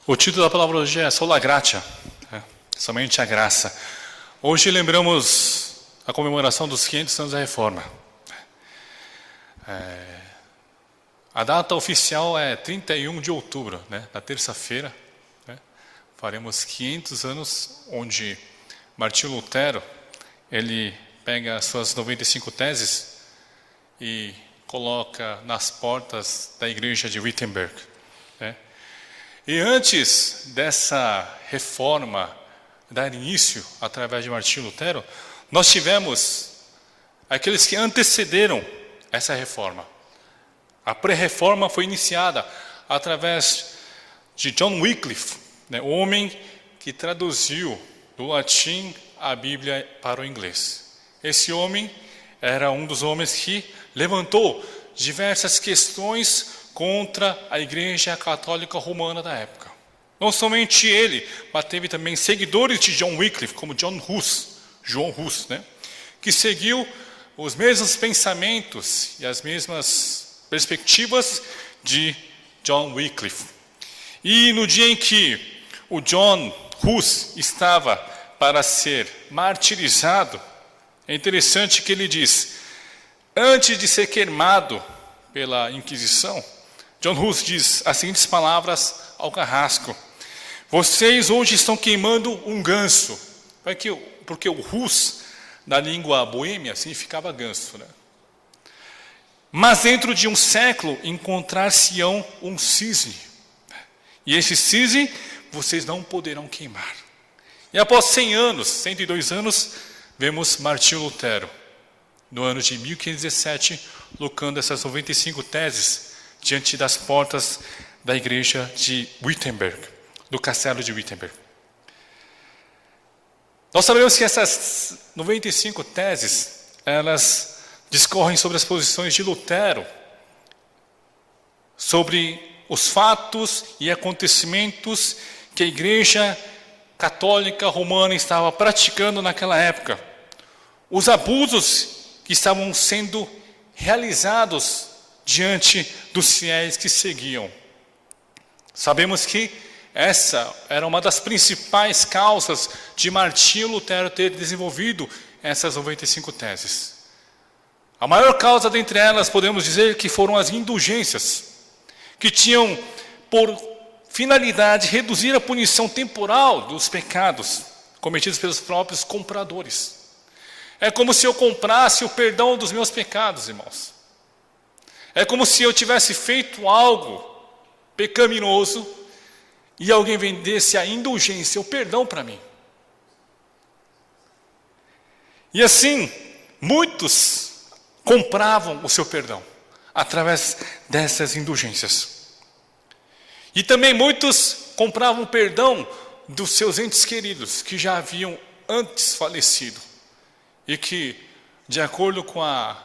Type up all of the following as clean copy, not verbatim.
O título da palavra hoje é Sola Gratia, somente a graça. Hoje lembramos a comemoração dos 500 anos da Reforma. A data oficial é 31 de outubro, na terça-feira. Faremos 500 anos onde Martinho Lutero, ele pega as suas 95 teses e coloca nas portas da igreja de Wittenberg. E antes dessa reforma dar início através de Martinho Lutero, nós tivemos aqueles que antecederam essa reforma. A pré-reforma foi iniciada através de John Wycliffe, o homem que traduziu do latim a Bíblia para o inglês. Esse homem era um dos homens que levantou diversas questões contra a Igreja Católica Romana da época. Não somente ele, mas teve também seguidores de John Wycliffe, como João Hus, que seguiu os mesmos pensamentos e as mesmas perspectivas de John Wycliffe. E no dia em que o John Hus estava para ser martirizado, é interessante que ele diz, antes de ser queimado pela Inquisição, John Hus diz as seguintes palavras ao carrasco: vocês hoje estão queimando um ganso. Porque o Hus, na língua boêmia, significava ganso. Mas dentro de um século encontrar-se-ão um cisne. E esse cisne vocês não poderão queimar. E após 100 anos, 102 anos, vemos Martinho Lutero, no ano de 1517, colocando essas 95 teses diante das portas da igreja de Wittenberg, do castelo de Wittenberg. Nós sabemos que essas 95 teses, elas discorrem sobre as posições de Lutero, sobre os fatos e acontecimentos que a igreja católica romana estava praticando naquela época, os abusos que estavam sendo realizados diante dos fiéis que seguiam. Sabemos que essa era uma das principais causas de Martinho Lutero ter desenvolvido essas 95 teses. A maior causa dentre elas, podemos dizer que foram as indulgências, que tinham por finalidade reduzir a punição temporal dos pecados cometidos pelos próprios compradores. É como se eu comprasse o perdão dos meus pecados, irmãos. É como se eu tivesse feito algo pecaminoso e alguém vendesse a indulgência, o perdão para mim. E assim, muitos compravam o seu perdão através dessas indulgências. E também muitos compravam o perdão dos seus entes queridos, que já haviam antes falecido. E que, de acordo com a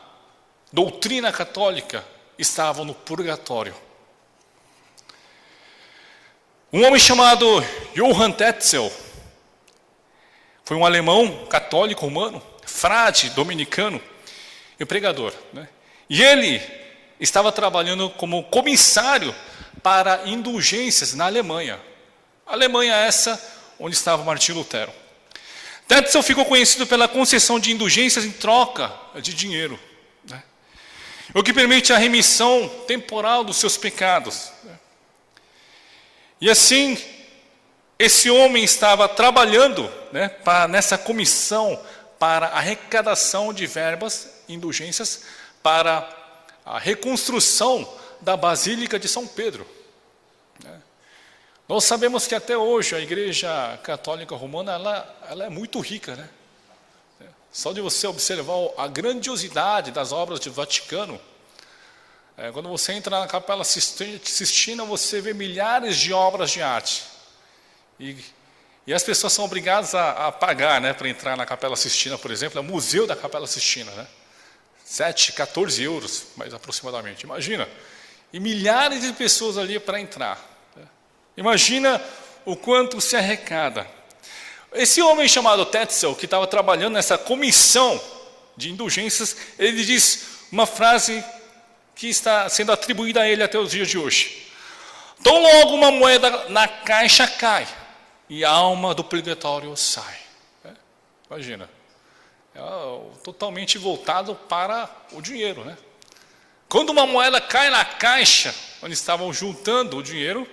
doutrina católica, estavam no purgatório. Um homem chamado Johann Tetzel foi um alemão católico romano, frade dominicano e pregador. E ele estava trabalhando como comissário para indulgências na Alemanha. Alemanha essa onde estava Martinho Lutero. Tetzel ficou conhecido pela concessão de indulgências em troca de dinheiro, o que permite a remissão temporal dos seus pecados. E assim, esse homem estava trabalhando nessa comissão para a arrecadação de verbas, indulgências, para a reconstrução da Basílica de São Pedro. Nós sabemos que até hoje a Igreja Católica Romana ela é muito rica. Só de você observar a grandiosidade das obras do Vaticano, quando você entra na Capela Sistina, você vê milhares de obras de arte. E as pessoas são obrigadas a pagar para entrar na Capela Sistina, por exemplo, é o Museu da Capela Sistina. 14 euros, mais aproximadamente. Imagina. E milhares de pessoas ali para entrar. Imagina o quanto se arrecada. Esse homem chamado Tetzel, que estava trabalhando nessa comissão de indulgências, ele diz uma frase que está sendo atribuída a ele até os dias de hoje. Tão logo uma moeda na caixa cai, e a alma do purgatório sai. Imagina, totalmente voltado para o dinheiro, né? Quando uma moeda cai na caixa, onde estavam juntando o dinheiro,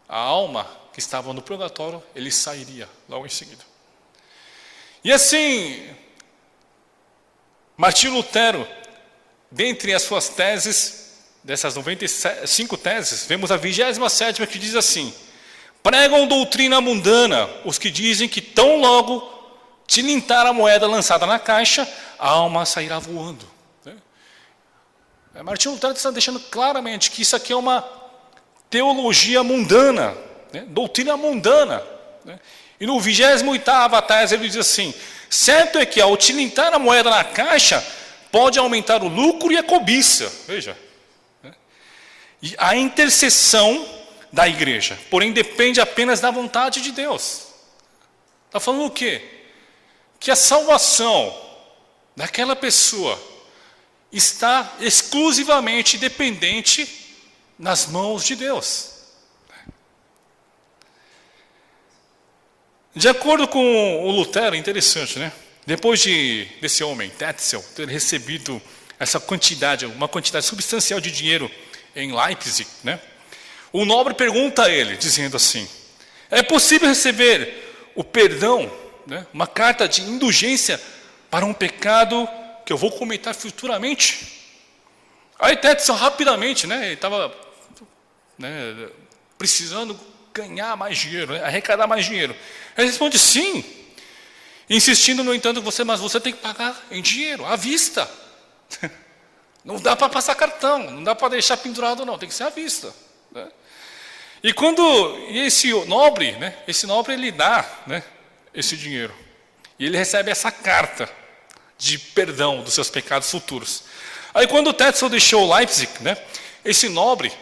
a alma que estava no purgatório, ele sairia logo em seguida. E assim, Martinho Lutero, dentre as suas teses, dessas 95 teses, vemos a 27ª que diz assim: pregam doutrina mundana os que dizem que tão logo tilintar a moeda lançada na caixa, a alma sairá voando. Martinho Lutero está deixando claramente que isso aqui é uma teologia mundana, doutrina mundana. E no 28ª tese ele diz assim: certo é que ao tilintar a moeda na caixa, pode aumentar o lucro e a cobiça. Veja. E a intercessão da igreja, porém depende apenas da vontade de Deus. Está falando o quê? Que a salvação daquela pessoa está exclusivamente dependente nas mãos de Deus. De acordo com o Lutero, interessante, né? Depois desse homem, Tetzel, ter recebido essa quantidade, uma quantidade substancial de dinheiro em Leipzig, né? O nobre pergunta a ele, dizendo assim: é possível receber o perdão, né? Uma carta de indulgência para um pecado que eu vou cometer futuramente? Aí Tetzel rapidamente, né? Ele estava precisando ganhar mais dinheiro, né? Arrecadar mais dinheiro. Ele responde sim, insistindo no entanto, mas você tem que pagar em dinheiro, à vista. Não dá para passar cartão, não dá para deixar pendurado não, tem que ser à vista, né? E quando esse nobre, né? Esse nobre ele dá, né? Esse dinheiro e ele recebe essa carta de perdão dos seus pecados futuros. Aí quando o Tetzel deixou Leipzig, né? Esse nobre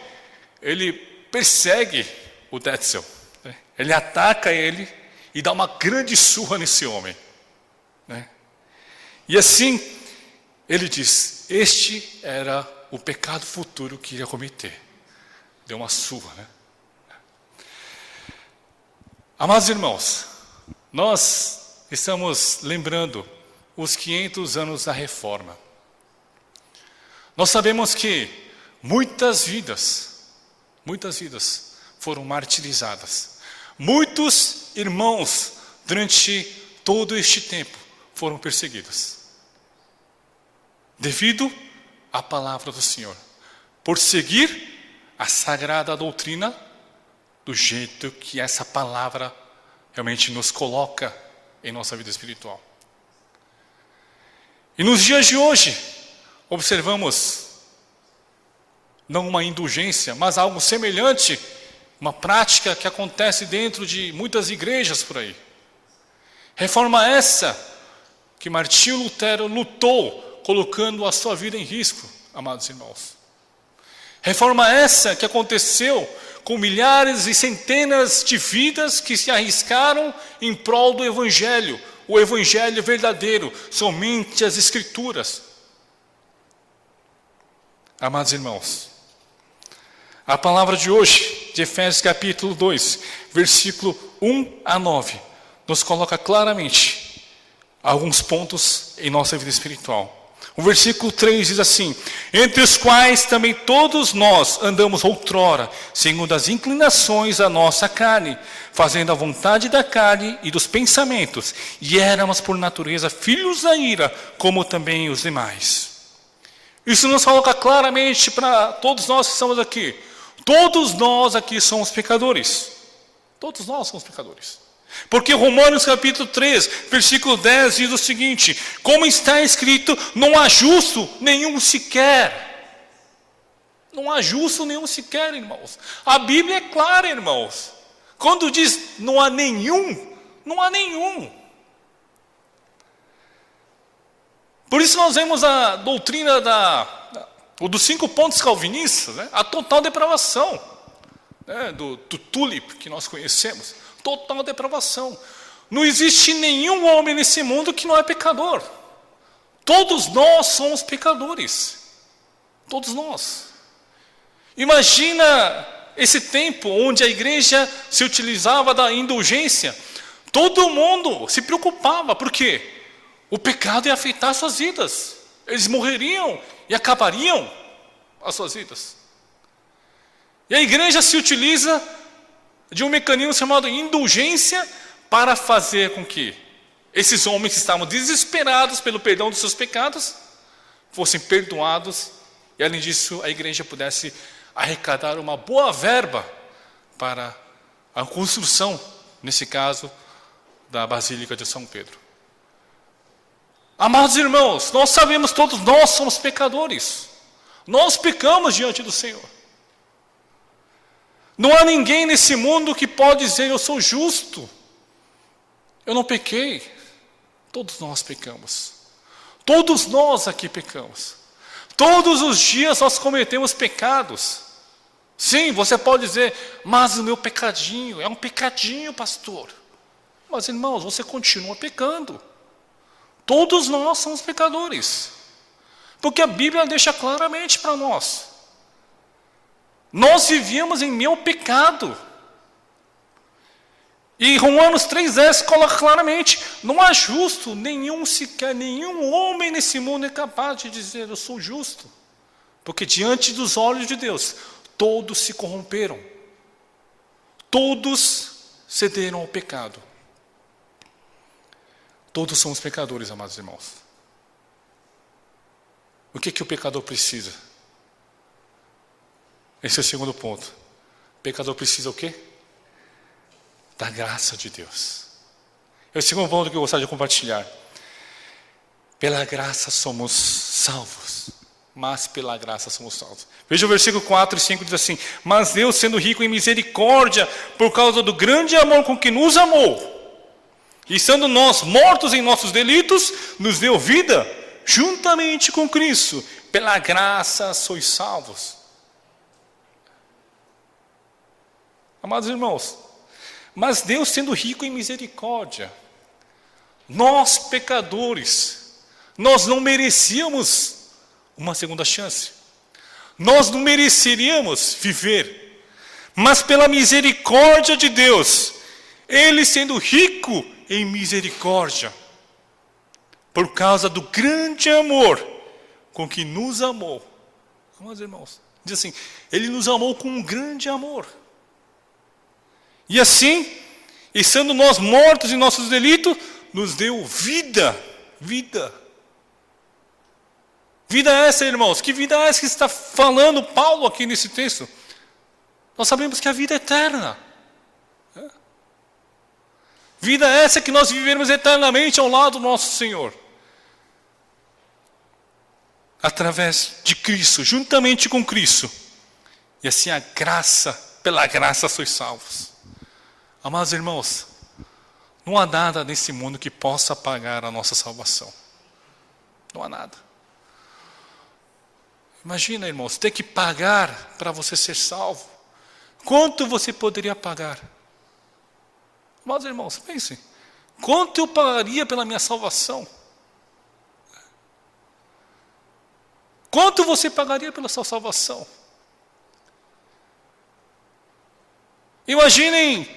ele persegue o Tetzel, né? Ele ataca ele e dá uma grande surra nesse homem, né? E assim ele diz: este era o pecado futuro que iria cometer. Deu uma surra, né? Amados irmãos, nós estamos lembrando os 500 anos da Reforma. Nós sabemos que muitas vidas foram martirizadas. Muitos irmãos, durante todo este tempo, foram perseguidos. Devido à palavra do Senhor. Por seguir a sagrada doutrina do jeito que essa palavra realmente nos coloca em nossa vida espiritual. E nos dias de hoje, observamos não uma indulgência, mas algo semelhante, uma prática que acontece dentro de muitas igrejas por aí. Reforma essa que Martinho Lutero lutou, colocando a sua vida em risco, amados irmãos. Reforma essa que aconteceu com milhares e centenas de vidas que se arriscaram em prol do Evangelho, o Evangelho verdadeiro, somente as Escrituras. Amados irmãos, a palavra de hoje, de Efésios capítulo 2, versículo 1 a 9, nos coloca claramente alguns pontos em nossa vida espiritual. O versículo 3 diz assim: entre os quais também todos nós andamos outrora, segundo as inclinações da nossa carne, fazendo a vontade da carne e dos pensamentos, e éramos por natureza filhos da ira, como também os demais. Isso nos coloca claramente para todos nós que estamos aqui. Todos nós aqui somos pecadores. Todos nós somos pecadores. Porque Romanos capítulo 3, versículo 10 diz o seguinte: como está escrito, não há justo nenhum sequer. Não há justo nenhum sequer, irmãos. A Bíblia é clara, irmãos. Quando diz não há nenhum, não há nenhum. Por isso nós vemos a doutrina dos 5 pontos calvinistas, né? A total depravação, né? do Tulip que nós conhecemos. Total depravação. Não existe nenhum homem nesse mundo que não é pecador. Todos nós somos pecadores. Todos nós. Imagina esse tempo onde a igreja se utilizava da indulgência, todo mundo se preocupava, porque o pecado ia afetar suas vidas. Eles morreriam e acabariam as suas vidas. E a igreja se utiliza de um mecanismo chamado indulgência para fazer com que esses homens que estavam desesperados pelo perdão dos seus pecados fossem perdoados e, além disso, a igreja pudesse arrecadar uma boa verba para a construção, nesse caso, da Basílica de São Pedro. Amados irmãos, nós sabemos, todos nós somos pecadores. Nós pecamos diante do Senhor. Não há ninguém nesse mundo que pode dizer: eu sou justo, eu não pequei. Todos nós pecamos. Todos nós aqui pecamos. Todos os dias nós cometemos pecados. Sim, você pode dizer: mas o meu pecadinho é um pecadinho, pastor. Mas irmãos, você continua pecando. Todos nós somos pecadores. Porque a Bíblia deixa claramente para nós. Nós vivíamos em meu pecado. E Romanos 3,10 coloca claramente: não há justo, nenhum sequer, nenhum homem nesse mundo é capaz de dizer: eu sou justo. Porque diante dos olhos de Deus, todos se corromperam. Todos cederam ao pecado. Todos somos pecadores, amados irmãos. O que o pecador precisa? Esse é o segundo ponto. O pecador precisa o quê? Da graça de Deus. É o segundo ponto que eu gostaria de compartilhar. Pela graça somos salvos. Mas pela graça somos salvos. Veja o versículo 4 e 5, diz assim: mas Deus, sendo rico em misericórdia, por causa do grande amor com que nos amou, e estando nós mortos em nossos delitos, nos deu vida juntamente com Cristo. Pela graça sois salvos. Amados irmãos, mas Deus, sendo rico em misericórdia, nós pecadores, nós não merecíamos uma segunda chance. Nós não mereceríamos viver. Mas pela misericórdia de Deus, Ele sendo rico em misericórdia, por causa do grande amor com que nos amou. Amados irmãos, diz assim: Ele nos amou com um grande amor. E assim, estando nós mortos em nossos delitos, nos deu vida. Vida. Vida essa, irmãos. Que vida é essa que está falando Paulo aqui nesse texto? Nós sabemos que a vida é eterna. Vida essa que nós viveremos eternamente ao lado do nosso Senhor. Através de Cristo, juntamente com Cristo. E assim a graça, pela graça sois salvos. Amados irmãos, não há nada nesse mundo que possa pagar a nossa salvação. Não há nada. Imagina, irmãos, ter que pagar para você ser salvo. Quanto você poderia pagar? Amados irmãos, pensem. Quanto eu pagaria pela minha salvação? Quanto você pagaria pela sua salvação? Imaginem,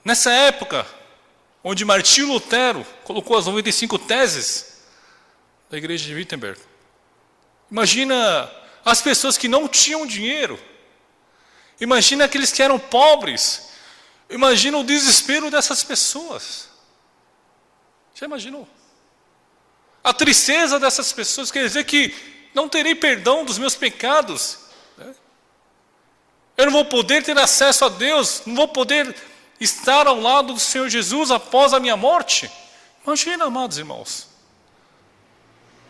nessa época, onde Martinho Lutero colocou as 95 teses da igreja de Wittenberg. Imagina as pessoas que não tinham dinheiro. Imagina aqueles que eram pobres. Imagina o desespero dessas pessoas. Já imaginou? A tristeza dessas pessoas, quer dizer que não terei perdão dos meus pecados. Eu não vou poder ter acesso a Deus, não vou poder estar ao lado do Senhor Jesus após a minha morte. Imagina, amados irmãos.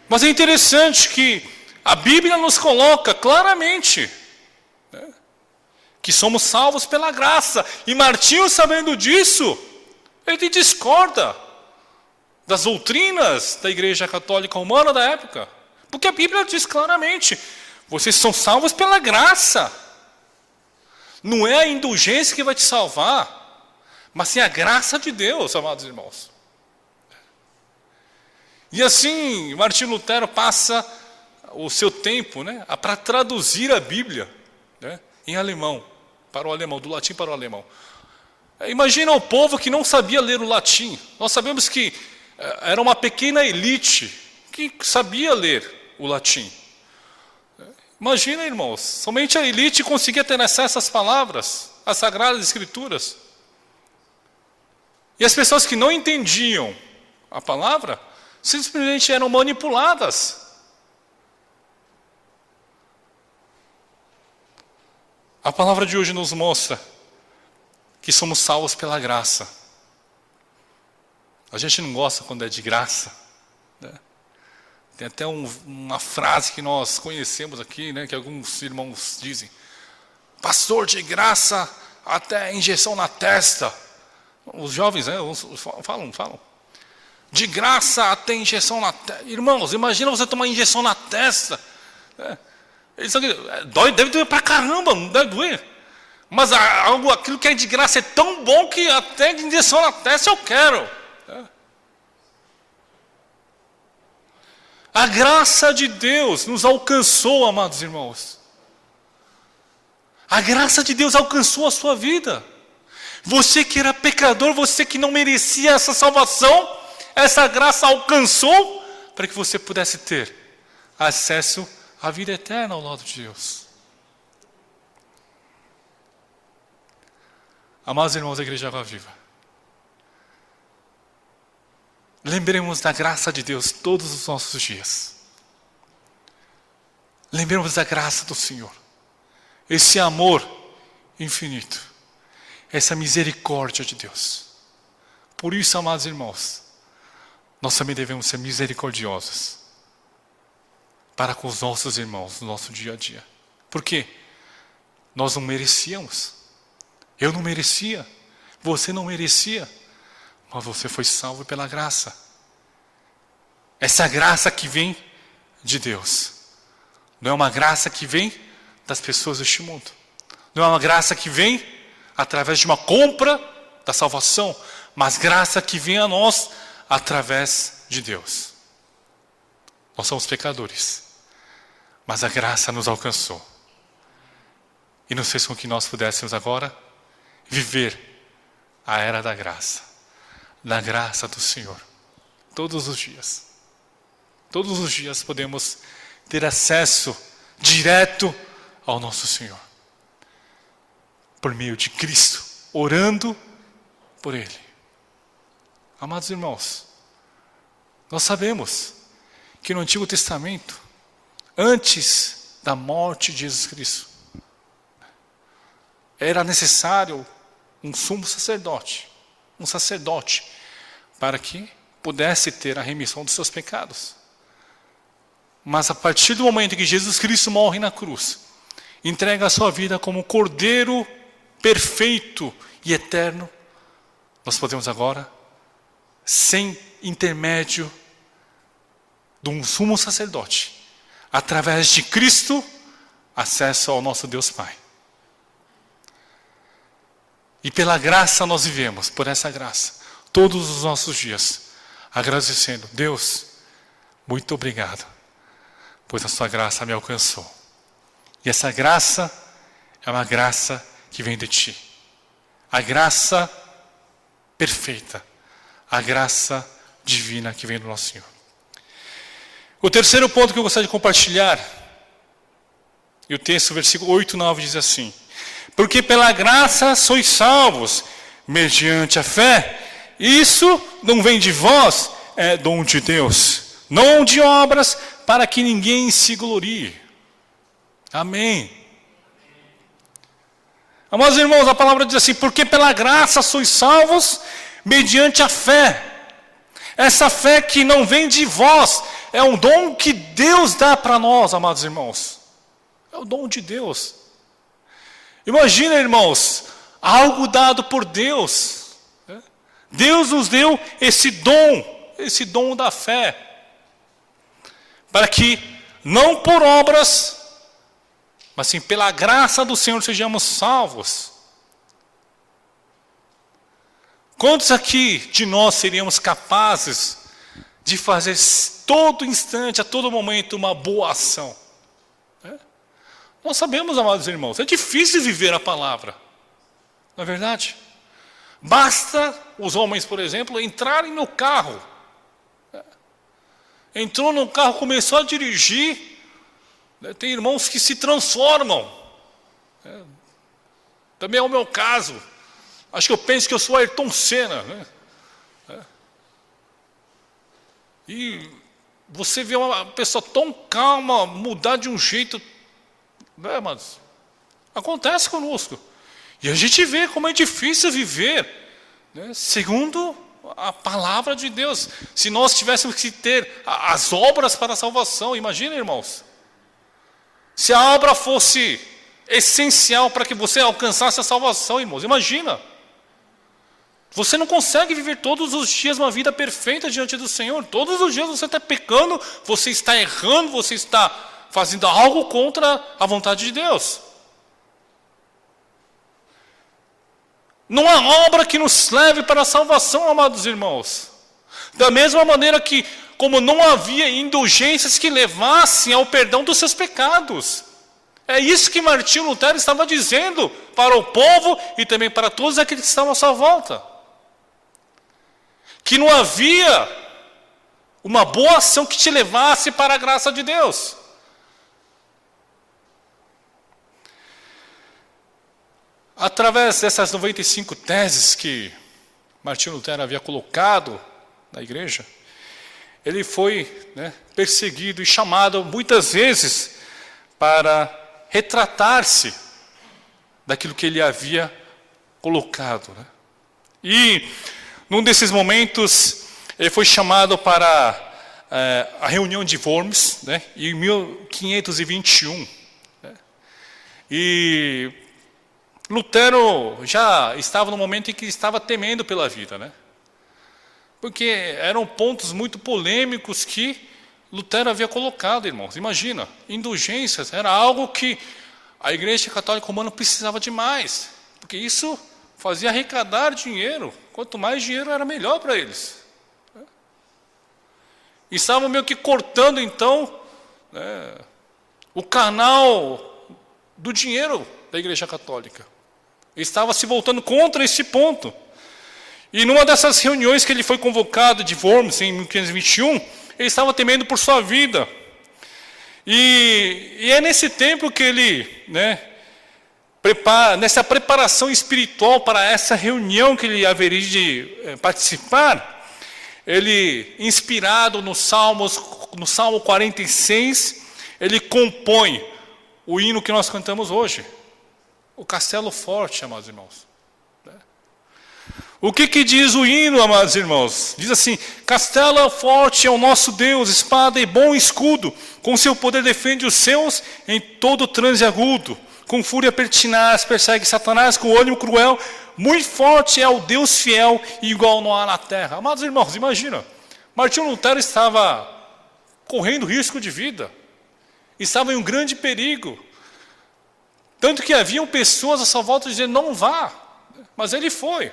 Mas é interessante que a Bíblia nos coloca claramente, que somos salvos pela graça. E Martinho, sabendo disso, ele discorda das doutrinas da Igreja Católica Romana da época. Porque a Bíblia diz claramente: vocês são salvos pela graça. Não é a indulgência que vai te salvar, mas sim a graça de Deus, amados irmãos. E assim, Martinho Lutero passa o seu tempo, para traduzir a Bíblia, em alemão, para o alemão, do latim para o alemão. Imagina o povo que não sabia ler o latim. Nós sabemos que era uma pequena elite que sabia ler o latim. Imagina, irmãos, somente a elite conseguia ter acesso às palavras, às Sagradas Escrituras. E as pessoas que não entendiam a palavra, simplesmente eram manipuladas. A palavra de hoje nos mostra que somos salvos pela graça. A gente não gosta quando é de graça, né? Tem até uma frase que nós conhecemos aqui, né, que alguns irmãos dizem: pastor, de graça até injeção na testa. Os jovens, né, falam. De graça até injeção na testa. Irmãos, imagina você tomar injeção na testa. Deve doer pra caramba, não deve doer. Mas aquilo que é de graça é tão bom que até de injeção na testa eu quero. A graça de Deus nos alcançou, amados irmãos. A graça de Deus alcançou a sua vida. Você que era pecador, você que não merecia essa salvação, essa graça alcançou para que você pudesse ter acesso à vida eterna ao lado de Deus. Amados irmãos da Igreja Água Viva, lembremos da graça de Deus todos os nossos dias. Lembremos da graça do Senhor. Esse amor infinito. Essa misericórdia de Deus. Por isso, amados irmãos, nós também devemos ser misericordiosos para com os nossos irmãos no nosso dia a dia. Por quê? Nós não merecíamos. Eu não merecia. Você não merecia. Mas você foi salvo pela graça. Essa graça que vem de Deus. Não é uma graça que vem das pessoas deste mundo. Não é uma graça que vem através de uma compra da salvação. Mas graça que vem a nós através de Deus. Nós somos pecadores. Mas a graça nos alcançou. E nos fez com que nós pudéssemos agora viver a era da graça. Da graça do Senhor. Todos os dias. Todos os dias podemos ter acesso direto ao nosso Senhor. Por meio de Cristo. Orando por Ele. Amados irmãos, nós sabemos que no Antigo Testamento, antes da morte de Jesus Cristo, era necessário um sumo sacerdote, para que pudesse ter a remissão dos seus pecados. Mas a partir do momento em que Jesus Cristo morre na cruz, entrega a sua vida como Cordeiro perfeito e eterno, nós podemos agora, sem intermédio de um sumo sacerdote, através de Cristo, acesso ao nosso Deus Pai. E pela graça nós vivemos, por essa graça, todos os nossos dias, agradecendo: Deus, muito obrigado, pois a sua graça me alcançou. E essa graça é uma graça que vem de ti. A graça perfeita, a graça divina que vem do nosso Senhor. O terceiro ponto que eu gostaria de compartilhar, e o texto, versículo 8 e 9 diz assim: porque pela graça sois salvos, mediante a fé. Isso não vem de vós, é dom de Deus, não de obras, para que ninguém se glorie. Amém. Amados irmãos, a palavra diz assim: porque pela graça sois salvos, mediante a fé. Essa fé que não vem de vós, é um dom que Deus dá para nós, amados irmãos. É o dom de Deus. Imagina, irmãos, algo dado por Deus. Deus nos deu esse dom da fé, para que, não por obras, mas sim pela graça do Senhor sejamos salvos. Quantos aqui de nós seríamos capazes de fazer todo instante, a todo momento, uma boa ação? Nós sabemos, amados irmãos, é difícil viver a palavra. Não é verdade? Basta os homens, por exemplo, entrarem no carro. Entrou no carro, começou a dirigir. Tem irmãos que se transformam. Também é o meu caso. Acho que eu penso que eu sou Ayrton Senna, né? E você vê uma pessoa tão calma mudar de um jeito, né, mas acontece conosco. E a gente vê como é difícil viver, né, segundo a palavra de Deus. Se nós tivéssemos que ter as obras para a salvação, imagina, irmãos. Se a obra fosse essencial para que você alcançasse a salvação, irmãos, imagina. Você não consegue viver todos os dias uma vida perfeita diante do Senhor. Todos os dias você está pecando, você está errando, você está fazendo algo contra a vontade de Deus. Não há obra que nos leve para a salvação, amados irmãos. Da mesma maneira que, como não havia indulgências que levassem ao perdão dos seus pecados. É isso que Martinho Lutero estava dizendo para o povo e também para todos aqueles que estavam à sua volta. Que não havia uma boa ação que te levasse para a graça de Deus. Através dessas 95 teses que Martinho Lutero havia colocado na igreja, ele foi, né, perseguido e chamado muitas vezes para retratar-se daquilo que ele havia colocado, né? E num desses momentos ele foi chamado para a reunião de Worms, né, em 1521, né? E Lutero já estava no momento em que estava temendo pela vida, né? Porque eram pontos muito polêmicos que Lutero havia colocado, irmãos. Imagina, indulgências era algo que a Igreja Católica Romana precisava demais, porque isso fazia arrecadar dinheiro. Quanto mais dinheiro era melhor para eles. E estavam meio que cortando então, né, o canal do dinheiro da Igreja Católica. Estava se voltando contra esse ponto. E numa dessas reuniões que ele foi convocado de Worms em 1521, ele estava temendo por sua vida. E é nesse tempo que ele, né, nessa preparação espiritual para essa reunião que ele haveria de participar, ele, inspirado no Salmo 46, ele compõe o hino que nós cantamos hoje, o Castelo Forte, amados irmãos. O que diz o hino, amados irmãos? Diz assim: Castelo forte é o nosso Deus, espada e bom escudo, com seu poder defende os seus em todo transe agudo. Com fúria pertinaz persegue Satanás, com olho cruel, muito forte é o Deus fiel, e igual não há na terra. Amados irmãos, imagina, Martinho Lutero estava correndo risco de vida, estava em um grande perigo, tanto que haviam pessoas à sua volta dizendo: não vá, mas ele foi,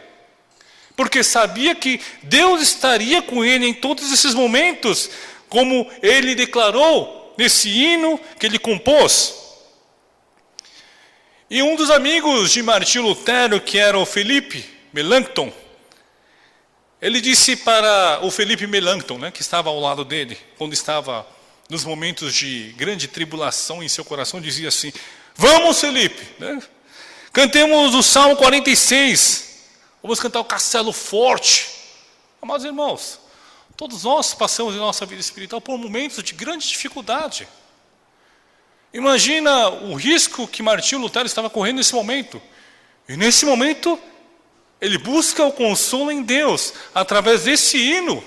porque sabia que Deus estaria com ele em todos esses momentos, como ele declarou nesse hino que ele compôs. E um dos amigos de Martinho Lutero, que era o Felipe Melanchthon, ele disse para o Felipe Melanchthon, né, que estava ao lado dele, quando estava nos momentos de grande tribulação em seu coração, dizia assim: vamos, Felipe, né, cantemos o Salmo 46, vamos cantar o Castelo Forte. Amados irmãos, todos nós passamos em nossa vida espiritual por momentos de grande dificuldade. Imagina o risco que Martinho Lutero estava correndo nesse momento. E nesse momento, ele busca o consolo em Deus, através desse hino,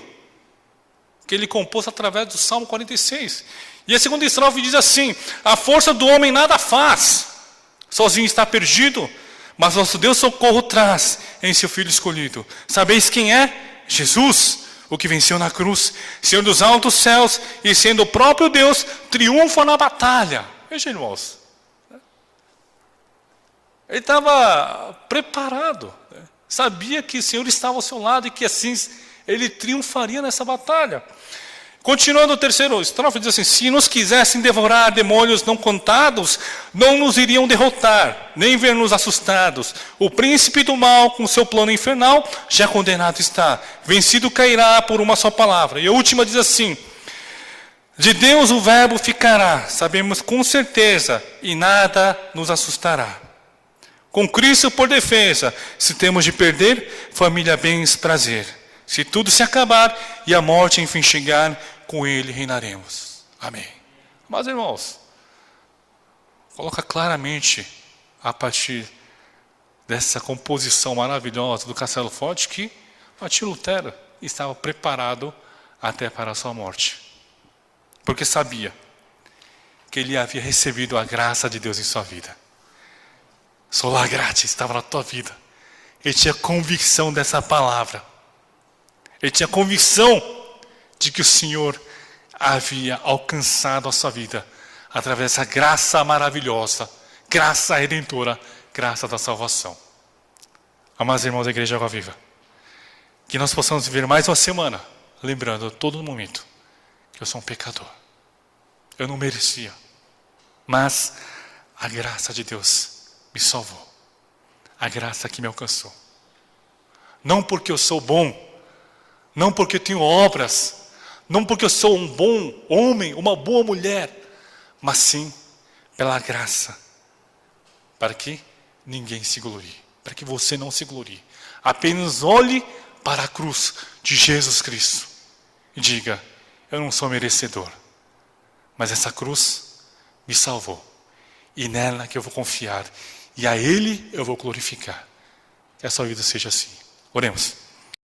que ele compôs através do Salmo 46. E a segunda estrofe diz assim: a força do homem nada faz, sozinho está perdido, mas nosso Deus socorro traz em seu Filho escolhido. Sabeis quem é? Jesus, o que venceu na cruz, Senhor dos altos céus, e sendo o próprio Deus, triunfa na batalha. Veja, irmãos, ele estava preparado, né? Sabia que o Senhor estava ao seu lado e que assim ele triunfaria nessa batalha. Continuando o terceiro estrofe, diz assim: se nos quisessem devorar demônios não contados, não nos iriam derrotar, nem ver-nos assustados. O príncipe do mal, com seu plano infernal, já condenado está. Vencido cairá por uma só palavra. E a última diz assim: de Deus o verbo ficará, sabemos com certeza, e nada nos assustará. Com Cristo por defesa, se temos de perder, família, bens, prazer. Se tudo se acabar e a morte enfim chegar, com Ele reinaremos. Amém. Mas, irmãos, coloca claramente, a partir dessa composição maravilhosa do Castelo Forte, que Martinho Lutero estava preparado até para a sua morte. Porque sabia que ele havia recebido a graça de Deus em sua vida. Sola gratia estava na tua vida. Ele tinha convicção dessa palavra. Ele tinha convicção de que o Senhor havia alcançado a sua vida através dessa graça maravilhosa, graça redentora, graça da salvação. Amados irmãos da Igreja Água Viva, que nós possamos viver mais uma semana, lembrando a todo momento que eu sou um pecador. Eu não merecia, mas a graça de Deus me salvou. A graça que me alcançou. Não porque eu sou bom, não porque eu tenho obras, não porque eu sou um bom homem, uma boa mulher, mas sim pela graça, para que ninguém se glorie, para que você não se glorie. Apenas olhe para a cruz de Jesus Cristo e diga: eu não sou merecedor, mas essa cruz me salvou, e nela que eu vou confiar, e a Ele eu vou glorificar. Que a sua vida seja assim. Oremos.